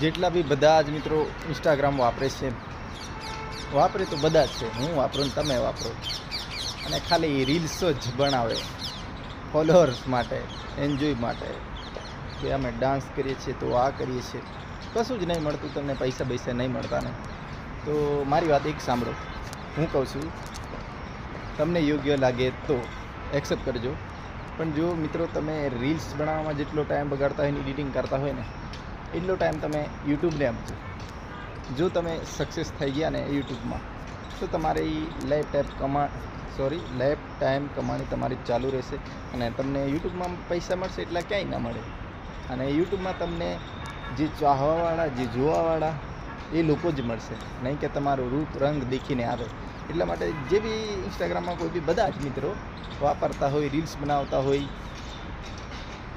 જેટલા બી બધા જ મિત્રો ઇન્સ્ટાગ્રામ વાપરે છે, વાપરે તો બધા જ છે, હું વાપરું ને તમે વાપરો, અને ખાલી રીલ્સ જ બનાવે ફોલોઅર્સ માટે, એન્જોય માટે, કે અમે ડાન્સ કરીએ છીએ તો આ કરીએ છીએ, કશું જ નહીં મળતું તમને, પૈસા નહીં મળતા ને. તો મારી વાત એક સાંભળો, હું કહું છું તમને યોગ્ય લાગે તો એક્સેપ્ટ કરજો, પણ જો મિત્રો તમે રીલ્સ બનાવવામાં જેટલો ટાઈમ બગાડતા હોય ને, એડિટિંગ કરતા હોય ને, એટલો ટાઈમ તમે યુટ્યુબને આપજો. જો તમે સક્સેસ થઈ ગયા ને યુટ્યુબમાં, તો તમારી લાઈફ ટાઈમ કમાણી તમારી ચાલુ રહેશે, અને તમને યુટ્યુબમાં પૈસા મળશે એટલા ક્યાંય ના મળે. અને યુટ્યુબમાં તમને જે ચાહવાવાળા, જે જોવાવાળા એ લોકો જ મળશે, નહીં કે તમારું રૂપ રંગ દેખીને આવે. એટલા માટે જે બી ઇન્સ્ટાગ્રામમાં કોઈ બી બધા જ મિત્રો વાપરતા હોય, રીલ્સ બનાવતા હોય,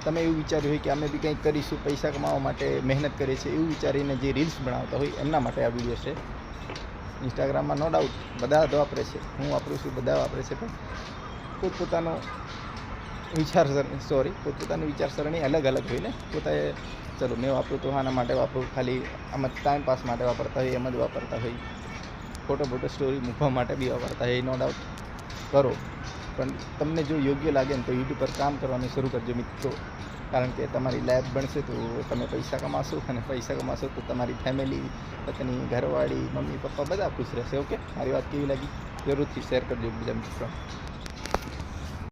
તમે એવું વિચાર્યું હોય કે અમે બી કંઈક કરીશું પૈસા કમાવા માટે, મહેનત કરીએ છીએ, એવું વિચારીને જે રીલ્સ બનાવતા હોય એમના માટે આ વિડીયો છે. ઇન્સ્ટાગ્રામમાં નો ડાઉટ બધા જ વાપરે છે, હું વાપરું છું, બધા વાપરે છે, પણ પોતપોતાની વિચારસરણી અલગ હોય ને. પોતાએ ચલો મેં વાપરું તો આના માટે વાપરું, ખાલી આમાં ટાઈમ પાસ માટે વાપરતા હોય, એમ જ વાપરતા હોય, ફોટો સ્ટોરી મૂકવા માટે બી વાપરતા હોય, નો ડાઉટ કરો. પણ તમને જો યોગ્ય લાગે ને તો યુટ્યુબ પર કામ કરવાનું શરૂ કરજો મિત્રો, કારણ કે તમારી લાઈફ બનશે તો તમે પૈસા કમાશો, અને પૈસા કમાશો તો તમારી ફેમિલી, પત્ની, ઘરવાળી, મમ્મી પપ્પા બધા ખુશ રહેશે. ઓકે, મારી વાત કેવી લાગી જરૂરથી શેર કરજો બીજા મિત્રો.